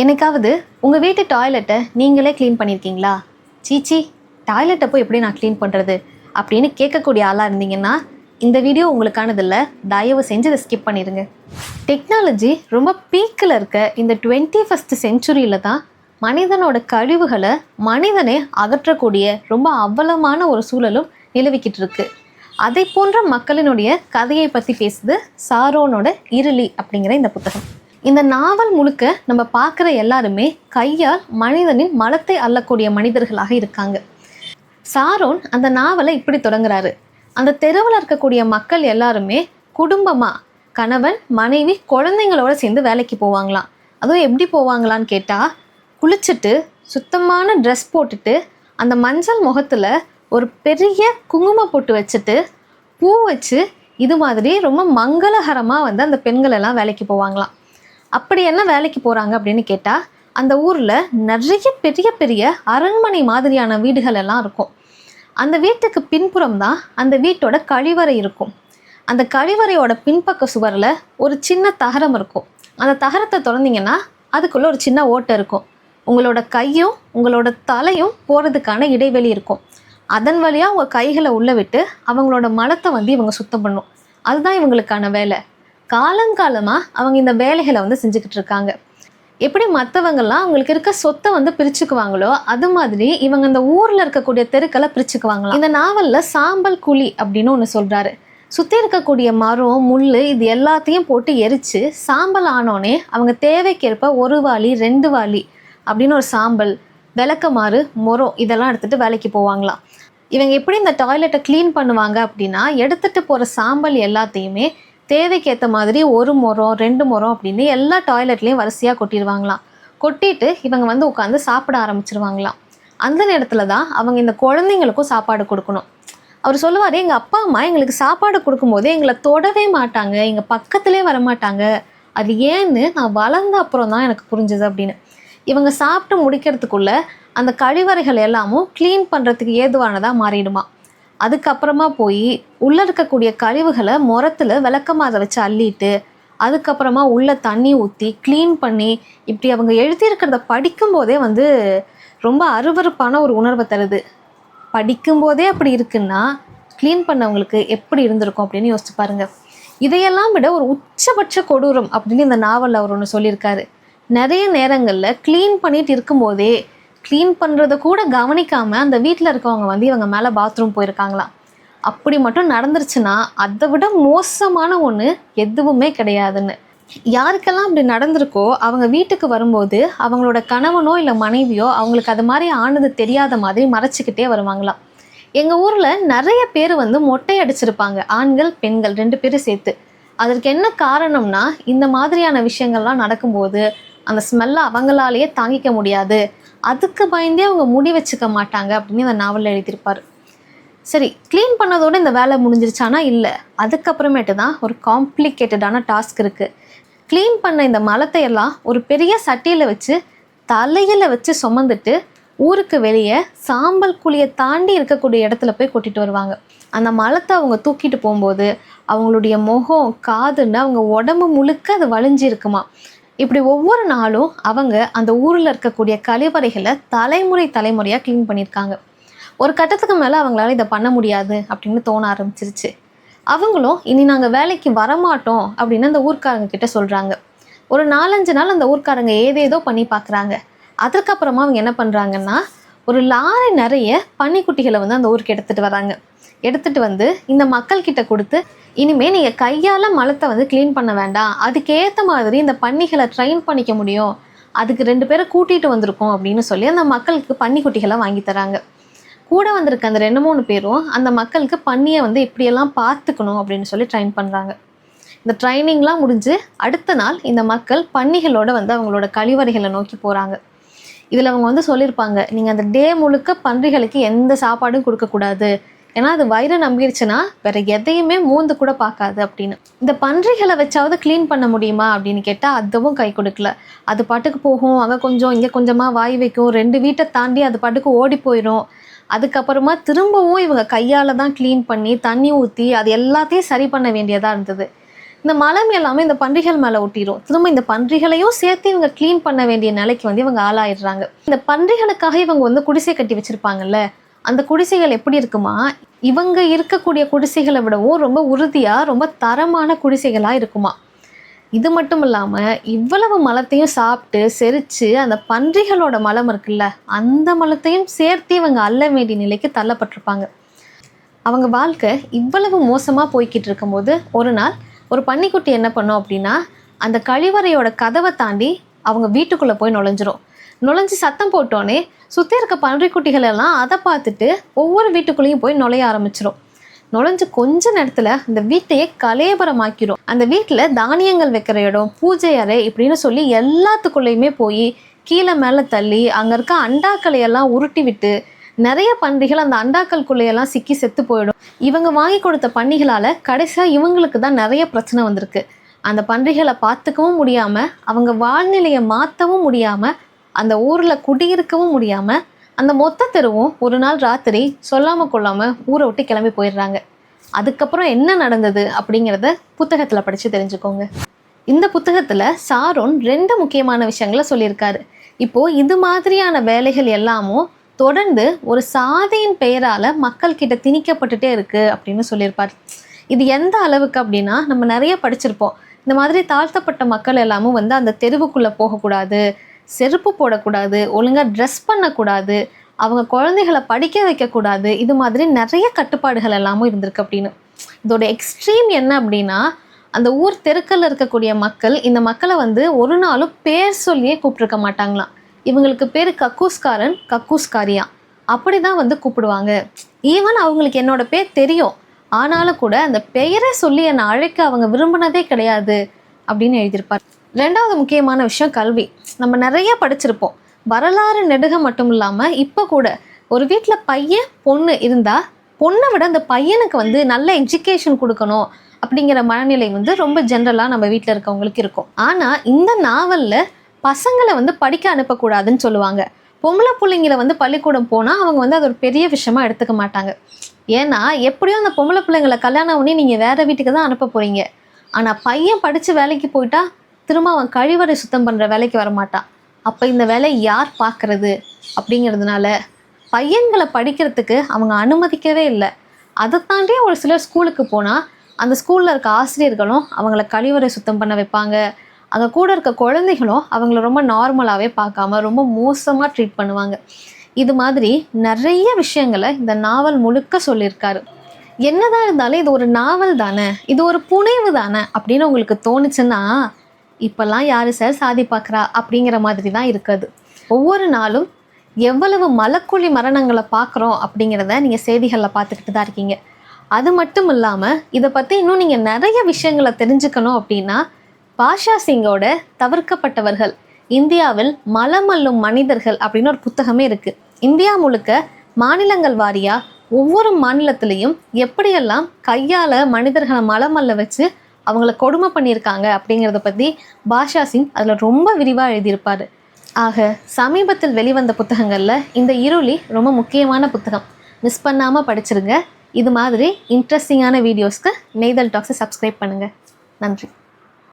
என்னைக்காவது உங்கள் வீட்டு டாய்லெட்டை நீங்களே க்ளீன் பண்ணியிருக்கீங்களா? சீச்சி, டாய்லெட்டை போய் எப்படி நான் க்ளீன் பண்ணுறது அப்படின்னு கேட்கக்கூடிய ஆளாக இருந்தீங்கன்னா இந்த வீடியோ உங்களுக்கானதில்ல. தயவு செஞ்சு இதை ஸ்கிப் பண்ணிடுங்க. டெக்னாலஜி ரொம்ப பீக்கில் இருக்க இந்த 21st செஞ்சுரியில் தான் மனிதனோட கழிவுகளை மனிதனே அகற்றக்கூடிய ரொம்ப அவலமான ஒரு சூழலும் நிலவிக்கிட்டு இருக்கு. அதை போன்ற மக்களினுடைய கதையை பற்றி பேசுது சாரோனோட இருளி அப்படிங்கிற இந்த புத்தகம். இந்த நாவல் முழுக்க நம்ம பார்க்குற எல்லாருமே கையால் மனிதனின் மலத்தை அள்ளக்கூடிய மனிதர்களாக இருக்காங்க. சாரோன் அந்த நாவலை இப்படி தொடங்குறாரு. அந்த தெருவில் இருக்கக்கூடிய மக்கள் எல்லாருமே குடும்பமாக கணவன் மனைவி குழந்தைங்களோட சேர்ந்து வேலைக்கு போவாங்களாம். அதுவும் எப்படி போவாங்களான்னு கேட்டால், குளிச்சுட்டு சுத்தமான ட்ரெஸ் போட்டுட்டு அந்த மஞ்சள் முகத்தில் ஒரு பெரிய குங்குமம் போட்டு வச்சுட்டு பூ வச்சு இது மாதிரி ரொம்ப மங்களகரமாக வந்து அந்த பெண்கள் எல்லாம் வேலைக்கு போவாங்களாம். அப்படி என்ன வேலைக்கு போகிறாங்க அப்படின்னு கேட்டால், அந்த ஊரில் நிறைய பெரிய பெரிய அரண்மனை மாதிரியான வீடுகள் எல்லாம் இருக்கும். அந்த வீட்டுக்கு பின்புறம் தான் அந்த வீட்டோட கழிவறை இருக்கும். அந்த கழிவறையோட பின்பக்க சுவரில் ஒரு சின்ன தகரம் இருக்கும். அந்த தகரத்தை திறந்தீங்கன்னா அதுக்குள்ளே ஒரு சின்ன ஓட்டை இருக்கும். உங்களோட கையும் உங்களோட தலையும் போகிறதுக்கான இடைவெளி இருக்கும். அதன் வழியாக உங்கள் கைகளை உள்ளே விட்டு அவங்களோட மலத்தை வந்து இவங்க சுத்தம் பண்ணும். அதுதான் இவங்களுக்கான வேலை. காலங்காலமாக அவங்க இந்த வேலைகளை வந்து செஞ்சுக்கிட்டு இருக்காங்க. எப்படி மற்றவங்கள்லாம் அவங்களுக்கு இருக்க சொத்தை வந்து பிரிச்சுக்குவாங்களோ அது மாதிரி இவங்க இந்த ஊரில் இருக்கக்கூடிய தெருக்களை பிரிச்சுக்குவாங்களாம். இந்த நாவலில் சாம்பல் குழி அப்படின்னு ஒன்று சொல்கிறாரு. சுற்றி இருக்கக்கூடிய மரம் முள் இது எல்லாத்தையும் போட்டு எரித்து சாம்பல் ஆனோடனே அவங்க தேவைக்கேற்ப 1 வாளி 2 வாளி அப்படின்னு ஒரு சாம்பல், விளக்கமாறு, முறம் இதெல்லாம் எடுத்துகிட்டு வேலைக்கு போவாங்களாம். இவங்க எப்படி இந்த டாய்லெட்டை க்ளீன் பண்ணுவாங்க அப்படின்னா, எடுத்துகிட்டு போகிற சாம்பல் எல்லாத்தையுமே தேவைக்கேற்ற மாதிரி 1 முறம் 2 முறம் அப்படின்னு எல்லா டாய்லெட்லேயும் வரிசையாக கொட்டிடுவாங்களாம். கொட்டிட்டு இவங்க வந்து உட்காந்து சாப்பிட ஆரம்பிச்சிருவாங்களாம். அந்த நேரத்தில் தான் அவங்க இந்த குழந்தைங்களுக்கும் சாப்பாடு கொடுக்கணும். அவர் சொல்லுவார், எங்கள் அப்பா அம்மா எங்களுக்கு சாப்பாடு கொடுக்கும்போது எங்களை தொடவே மாட்டாங்க, எங்கள் பக்கத்துலேயே வரமாட்டாங்க. அது ஏன்னு நான் வளர்ந்த அப்புறம் தான் எனக்கு புரிஞ்சுது அப்படின்னு. இவங்க சாப்பிட்டு முடிக்கிறதுக்குள்ளே அந்த கழிவறைகள் எல்லாமும் க்ளீன் பண்ணுறதுக்கு ஏதுவானதாக மாறிடுமா. அதுக்கப்புறமா போய் உள்ளே இருக்கக்கூடிய கழிவுகளை முரத்தில் விளக்கமாதை வச்சு அள்ளிட்டு அதுக்கப்புறமா உள்ளே தண்ணி ஊற்றி க்ளீன் பண்ணி இப்படி அவங்க எழுதியிருக்கிறத படிக்கும்போதே வந்து ரொம்ப அருவருப்பான ஒரு உணர்வை தருது. படிக்கும்போதே அப்படி இருக்குன்னா க்ளீன் பண்ணவங்களுக்கு எப்படி இருந்திருக்கும் அப்படின்னு யோசிச்சு பாருங்கள். இதையெல்லாம் விட ஒரு உச்சபட்ச கொடூரம் அப்படின்னு இந்த நாவலில் அவர் ஒன்று சொல்லியிருக்காரு. நிறைய நேரங்களில் க்ளீன் பண்ணிட்டு இருக்கும்போதே க்ளீன் பண்ணுறத கூட கவனிக்காமல் அந்த வீட்டில் இருக்கவங்க வந்து இவங்க மேலே பாத்ரூம் போயிருக்காங்களாம். அப்படி மட்டும் நடந்துருச்சுன்னா அதை விட மோசமான ஒன்று எதுவுமே கிடையாதுன்னு. யாருக்கெல்லாம் அப்படி நடந்திருக்கோ அவங்க வீட்டுக்கு வரும்போது அவங்களோட கணவனோ இல்லை மனைவியோ அவங்களுக்கு அது மாதிரி ஆனது தெரியாத மாதிரி மறைச்சிக்கிட்டே வருவாங்களாம். எங்கள் ஊரில் நிறைய பேர் வந்து மொட்டை அடிச்சிருப்பாங்க, ஆண்கள் பெண்கள் 2 பேரும் சேர்த்து. அதற்கு என்ன காரணம்னா, இந்த மாதிரியான விஷயங்கள்லாம் நடக்கும்போது அந்த ஸ்மெல்லை அவங்களாலேயே தாங்கிக்க முடியாது, அதுக்கு பயந்தே அவங்க முடி வச்சுக்க மாட்டாங்க அப்படின்னு இந்த நாவலில் எழுதியிருப்பார். சரி, க்ளீன் பண்ணதோடு இந்த வேலை முடிஞ்சிருச்சானா இல்லை, அதுக்கப்புறமேட்டு தான் ஒரு காம்ப்ளிகேட்டடான டாஸ்க் இருக்குது. க்ளீன் பண்ண இந்த மலத்தை எல்லாம் ஒரு பெரிய சட்டியில் வச்சு தலையில் வச்சு சுமந்துட்டு ஊருக்கு வெளியே சாம்பல் குழியை தாண்டி இருக்கக்கூடிய இடத்துல போய் கொட்டிட்டு வருவாங்க. அந்த மலத்தை அவங்க தூக்கிட்டு போகும்போது அவங்களுடைய முகம் காதுன்னு அவங்க உடம்பு முழுக்க அது வலிஞ்சு இருக்குமா. இப்படி ஒவ்வொரு நாளும் அவங்க அந்த ஊரில் இருக்கக்கூடிய கழிவறைகளை தலைமுறையாக க்ளீன் பண்ணியிருக்காங்க. ஒரு கட்டத்துக்கு மேலே அவங்களால இதை பண்ண முடியாது அப்படின்னு தோண ஆரம்பிச்சிருச்சு. அவங்களும் இனி நாங்கள் வேலைக்கு வரமாட்டோம் அப்படின்னு அந்த ஊர்க்காரங்க கிட்ட சொல்கிறாங்க. ஒரு 4-5 நாள் அந்த ஊர்க்காரங்க ஏதேதோ பண்ணி பார்க்குறாங்க. அதுக்கப்புறமா அவங்க என்ன பண்ணுறாங்கன்னா, ஒரு லாரி நிறைய பன்னிக்குட்டிகளை வந்து அந்த ஊருக்கு எடுத்துகிட்டு வராங்க. எடுத்துகிட்டு வந்து இந்த மக்கள்கிட்ட கொடுத்து, இனிமேல் நீங்கள் கையால் மலத்தை வந்து க்ளீன் பண்ண வேண்டாம், அதுக்கேற்ற மாதிரி இந்த பன்னிகளை ட்ரெயின் பண்ணிக்க முடியும், அதுக்கு 2 பேரை கூட்டிகிட்டு வந்திருக்கோம் அப்படின்னு சொல்லி அந்த மக்களுக்கு பன்னிக்குட்டிகளை வாங்கி தராங்க. கூட வந்திருக்க அந்த 2-3 பேரும் அந்த மக்களுக்கு பன்னியை வந்து எப்படியெல்லாம் பார்த்துக்கணும் அப்படின்னு சொல்லி ட்ரெயின் பண்ணுறாங்க. இந்த ட்ரைனிங்லாம் முடிஞ்சு அடுத்த நாள் இந்த மக்கள் பன்னிகளோடு வந்து அவங்களோட கழிவறைகளை நோக்கி போகிறாங்க. இதில் அவங்க வந்து சொல்லியிருப்பாங்க, நீங்கள் அந்த டே முழுக்க பன்றிகளுக்கு எந்த சாப்பாடும் கொடுக்கக்கூடாது, ஏன்னா அது வயிறு நம்பிடுச்சுன்னா வேறு எதையுமே மூந்து கூட பார்க்காது அப்படின்னு. இந்த பன்றிகளை வச்சாவது க்ளீன் பண்ண முடியுமா அப்படின்னு கேட்டால் அதுவும் கை கொடுக்கல. அது பாட்டுக்கு போகும், அங்கே கொஞ்சம் இங்கே கொஞ்சமாக வாய் வைக்கும், 2 வீட்டை தாண்டி அது பாட்டுக்கு ஓடி போயிடும். அதுக்கப்புறமா திரும்பவும் இவங்க கையால் தான் க்ளீன் பண்ணி தண்ணி ஊற்றி அது எல்லாத்தையும் சரி பண்ண வேண்டியதாக இருந்தது. இந்த மலம் எல்லாமே இந்த பன்றிகள் மேலே ஒட்டிடும். திரும்ப இந்த பன்றிகளையும் சேர்த்து இவங்க க்ளீன் பண்ண வேண்டிய நிலைக்கு வந்து இவங்க ஆளாயிடுறாங்க. இந்த பன்றிகளுக்காக இவங்க வந்து குடிசை கட்டி வச்சிருப்பாங்கல்ல, அந்த குடிசைகள் எப்படி இருக்குமா, இவங்க இருக்கக்கூடிய குடிசைகளை விடவும் ரொம்ப உறுதியாக ரொம்ப தரமான குடிசைகளாக இருக்குமா. இது மட்டும் இல்லாமல் இவ்வளவு மலத்தையும் சாப்பிட்டு செரித்து அந்த பன்றிகளோட மலம் இருக்குல்ல, அந்த மலத்தையும் சேர்த்து இவங்க அள்ள வேண்டிய நிலைக்கு தள்ளப்பட்டிருப்பாங்க. அவங்க வாழ்க்கை இவ்வளவு மோசமாக போய்கிட்டு இருக்கும்போது ஒரு நாள் ஒரு பன்னிக்குட்டி என்ன பண்ணும் அப்படின்னா, அந்த கழிவறையோட கதவை தாண்டி அவங்க வீட்டுக்குள்ளே போய் நுழைஞ்சு சத்தம் போட்டோன்னே சுற்றி இருக்க பன்றிக்குட்டிகள் எல்லாம் அதை பார்த்துட்டு ஒவ்வொரு வீட்டுக்குள்ளேயும் போய் நுழைய ஆரம்பிச்சிடும். நுழைஞ்சு கொஞ்ச நேரத்தில் அந்த வீட்டையே கலேபரமாக்கிடும். அந்த வீட்டில் தானியங்கள் வைக்கிற இடம், பூஜை அறை இப்படின்னு சொல்லி எல்லாத்துக்குள்ளேயுமே போய் கீழே மேலே தள்ளி அங்கே இருக்க அண்டாக்களையெல்லாம் உருட்டி விட்டு நிறைய பன்றிகள் அந்த அண்டாக்கள்குள்ளையெல்லாம் சிக்கி செத்து போயிடும். இவங்க வாங்கி கொடுத்த பன்னிகளால் கடைசியாக இவங்களுக்கு தான் நிறைய பிரச்சனை வந்திருக்கு. அந்த பன்றிகளை பார்த்துக்கவும் முடியாமல், அவங்க வாழ்நிலையை மாற்றவும் முடியாமல், அந்த ஊரில் குடியிருக்கவும் முடியாமல், அந்த மொத்த தெருவும் ஒரு நாள் ராத்திரி சொல்லாமல் கொள்ளாமல் ஊரை விட்டு கிளம்பி போயிடுறாங்க. அதுக்கப்புறம் என்ன நடந்தது அப்படிங்கிறத புத்தகத்தில் படித்து தெரிஞ்சுக்கோங்க. இந்த புத்தகத்தில் சாரோன் 2 முக்கியமான விஷயங்களை சொல்லியிருக்காரு. இப்போது இது மாதிரியான வேலைகள் எல்லாமும் தொடர்ந்து ஒரு சாதியின் பெயரால் மக்கள்கிட்ட திணிக்கப்பட்டுட்டே இருக்குது அப்படின்னு சொல்லியிருப்பார். இது எந்த அளவுக்கு அப்படின்னா, நம்ம நிறைய படிச்சிருப்போம். இந்த மாதிரி தாழ்த்தப்பட்ட மக்கள் எல்லாமும் வந்து அந்த தெருவுக்குள்ளே போகக்கூடாது, செருப்பு போடக்கூடாது, ஒழுங்காக ட்ரெஸ் பண்ணக்கூடாது, அவங்க குழந்தைகளை படிக்க வைக்கக்கூடாது, இது மாதிரி நிறைய கட்டுப்பாடுகள் எல்லாமும் இருந்திருக்கு அப்படின்னு. இதோட எக்ஸ்ட்ரீம் என்ன அப்படின்னா, அந்த ஊர் தெருக்களில் இருக்கக்கூடிய மக்கள் இந்த மக்களை வந்து ஒரு நாளும் பேர் சொல்லியே கூப்பிட்ருக்க மாட்டாங்களாம். இவங்களுக்கு பேர் கக்கூஸ்காரன், கக்கூஸ்காரியா அப்படி தான் வந்து கூப்பிடுவாங்க. ஈவன் அவங்களுக்கு என்னோட பேர் தெரியும், ஆனாலும் கூட அந்த பெயரை சொல்லி என்னை அழைக்க அவங்க விரும்பினதே கிடையாது அப்படின்னு எழுதியிருப்பார். 2வது முக்கியமான விஷயம் கல்வி. நம்ம நிறைய படிச்சிருப்போம். வரலாறு நெடுக மட்டும் இல்லாமல் இப்போ கூட ஒரு வீட்டில் பையன் பொண்ணு இருந்தால் பொண்ணை விட அந்த பையனுக்கு வந்து நல்ல எஜுகேஷன் கொடுக்கணும் அப்படிங்கிற மனநிலை வந்து ரொம்ப ஜென்ரலாக நம்ம வீட்டில் இருக்கவங்களுக்கு இருக்கும். ஆனால் இந்த நாவலில் பசங்களை வந்து படிக்க அனுப்பக்கூடாதுன்னு சொல்லுவாங்க. பொம்பளை பிள்ளைங்களை வந்து பள்ளிக்கூடம் போனால் அவங்க வந்து அது ஒரு பெரிய விஷயமா எடுத்துக்க மாட்டாங்க. ஏன்னா எப்படியும் அந்த பொம்பளை பிள்ளைங்களை கல்யாணம் பண்ணி நீங்கள் வேறு வீட்டுக்கு தான் அனுப்ப போகிறீங்க. ஆனால் பையன் படித்து வேலைக்கு போயிட்டா திரும்ப அவன் கழிவறை சுத்தம் பண்ணுற வேலைக்கு வரமாட்டான். அப்போ இந்த வேலையை யார் பார்க்குறது அப்படிங்கிறதுனால பையன்களை படிக்கிறதுக்கு அவங்க அனுமதிக்கவே இல்லை. அதை தாண்டி ஒரு சிலர் ஸ்கூலுக்கு போனால் அந்த ஸ்கூலில் இருக்க ஆசிரியர்களும் அவங்கள கழிவறை சுத்தம் பண்ண வைப்பாங்க. அங்கே கூட இருக்க குழந்தைகளும் அவங்கள ரொம்ப நார்மலாகவே பார்க்காம ரொம்ப மோசமாக ட்ரீட் பண்ணுவாங்க. இது மாதிரி நிறைய விஷயங்களை இந்த நாவல் முழுக்க சொல்லியிருக்காரு. என்னதான் இருந்தாலும் இது ஒரு நாவல் தானே, இது ஒரு புனைவு தானே அப்படின்னு உங்களுக்கு தோணுச்சுன்னா, இப்போல்லாம் யார் சார் சாதி பார்க்குறா அப்படிங்கிற மாதிரி தான் இருக்குது. ஒவ்வொரு நாளும் எவ்வளவு மலக்குழி மரணங்களை பார்க்குறோம் அப்படிங்கிறத நீங்கள் செய்திகளில் பார்த்துக்கிட்டு தான் இருக்கீங்க. அது மட்டும் இல்லாமல் இதை பற்றி இன்னும் நீங்கள் நிறைய விஷயங்களை தெரிஞ்சுக்கணும் அப்படின்னா, பாஷா சிங்கோட தவிர்க்கப்பட்டவர்கள், இந்தியாவில் மலமல்லும் மனிதர்கள் அப்படின்னு ஒரு புத்தகமே இருக்குது. இந்தியா முழுக்க மாநிலங்கள் வாரியாக ஒவ்வொரு மாநிலத்திலையும் எப்படியெல்லாம் கையால் மனிதர்களை மலமல்ல வச்சு அவங்கள கொடுமை பண்ணியிருக்காங்க அப்படிங்கிறத பற்றி பாஷா சிங் அதில் ரொம்ப விரிவாக எழுதியிருப்பார். ஆக சமீபத்தில் வெளிவந்த புத்தகங்களில் இந்த இருளி ரொம்ப முக்கியமான புத்தகம். மிஸ் பண்ணாமல் படிச்சிருங்க. இது மாதிரி இன்ட்ரெஸ்டிங்கான வீடியோஸ்க்கு நெய்தல் டாக்ஸை சப்ஸ்கிரைப் பண்ணுங்கள். நன்றி.